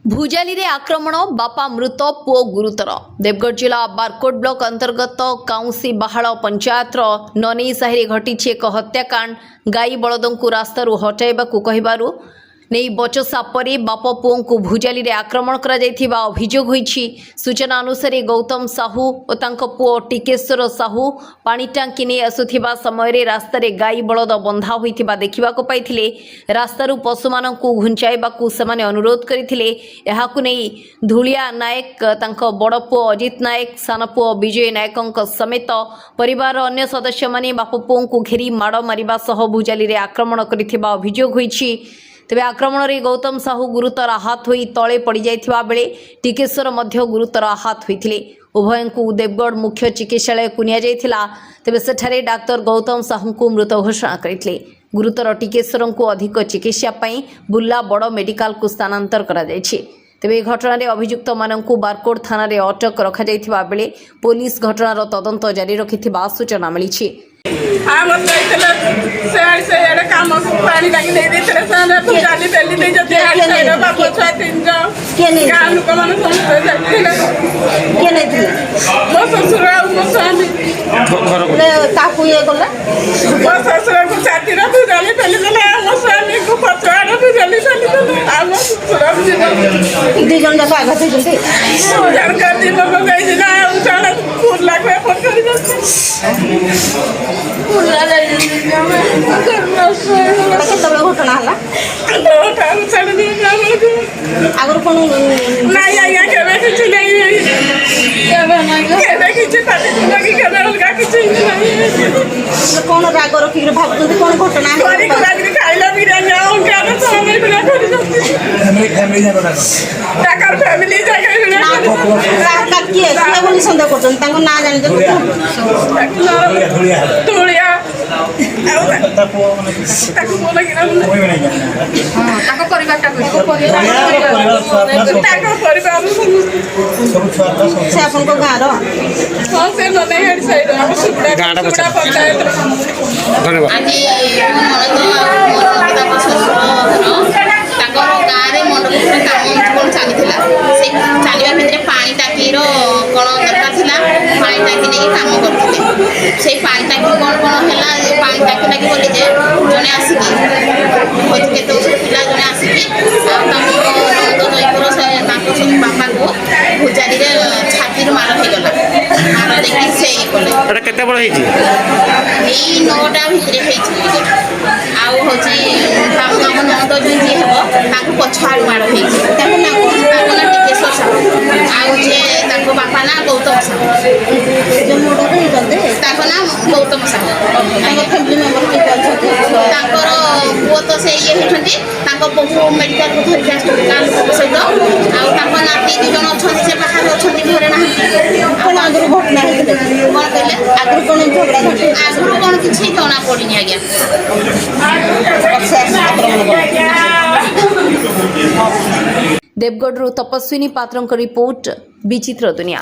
भुजाली रे आक्रमण बापा मृत पुओ गुरुतर। देवगढ़ जिला बारकोट ब्लॉक अंतर्गत काउंसी बाहाल पंचायत ननई साहि घटी एक हत्याकांड। गाई बलद को रास्तारू हटाइबा कहबारू नहीं बचसा परे बाप पुओं को भुजाली रे आक्रमण करा जायथिबा अभियोग होईछि। सूचना अनुसार गौतम साहू और तांको पुओ टिकेश्वर साहू पानी टांकी नहीं आसुथिबा समय रे रास्ता रे गाई बलद बंधा होइथिबा देखिबाको पाइथिले। रास्तारू पशुमानंकु घुंचाइबाकू सेमाने अनुरोध करिथिले। एहाकु नहीं धुलिया नायक तांको बड़ पुओ अजित नायक सान पुओ विजय नायकंक समेत परिवार अन्य सदस्य माने बाप पुओं को घेरी माड़ मारिबा सह भुजाली रे आक्रमण करिथिबा अभियोग होईछि। तेबे आक्रमण रे गौतम साहू गुरुतर आहत होई तळे पड़ी जाइथिबा बेले टिकेश्वर मध्य गुरुतर आहत होइथिले। उभयंकु देवगढ़ मुख्य चिकित्सालय को निया जाइथिला। तेबे सेठारे डाक्टर गौतम साहू को मृत घोषणा करिथिले। गुरुतर टिकेश्वर को अधिक चिकित्सा पई बुल्ला बड़ मेडिकल को स्थानांतर करा जायछि। तेबे घटना रे अभियुक्त मानंकु बारकोट थाना रे अटक रखा जाइथिबा बेले पुलिस घटनार तदंत जारी रखिथिबा सूचना मिलिछि। काम पानी टांगी नहीं देते भुजाली बेली नहीं जाते बाप छुआ 3 जन गाँव लोक मैंने समझते जाते मो ससुर मो स्वामी मो ससुर को छाती भुजाली बेली देले मो स्वामी को पछुआ भुजाली बेली देले मो ससुर 2 जन जाक आघात होइछन्ते जानकारी लोक गई ना उचाला फूल लागवे फोन करी जाते फूल लागै घटना है आगर कौन नहीं आज्ञा केबे किछि नहीं केबे किछि पाटी लगी केबे अलगा किछि नहीं कौन राग रखि भाबुଛନ୍ତି कौन घटना है करी लागी खाइला बिरयानी उनका तो समय बिना करी फैमिली जागा ताकर फैमिली जागा का किए से बोली संदेह करछन ताको ना जानि धुलिया ताको बोला कि ना हां ताको परिवार से अपन को गारो हां से नने हेड साइड हम सुबड़ा पंचायत धन्यवाद आज चलवा भितर पानी टाकीर कौन दरकार था पानी टाकी नहीं कम करते से पानी टाकी कौन कौन है पानी टाकी लगे बोली जड़े आसिक पिला जड़े आसिक बापा को भुजाली छाती मार होगला मार देखिए से कले बड़ यही 9टा भितर आउ नंद जी हे पछुआ माड़ हो बापा ना गौतम साहू ना गौतम साहू फैमिली मेम्बर पुओ तो से ये बहु मेडिकल को धरिक आस सहित नाती 2 जन अच्छा से बाहर अच्छा घरे ना आगुरी घटना कौन कहले आगुरी कौन झगड़ा घटे आगुरी कौन किसी जना पड़नी आज्ञा देवगढ़ तपस्विनी पात्र रिपोर्ट विचित्र दुनिया।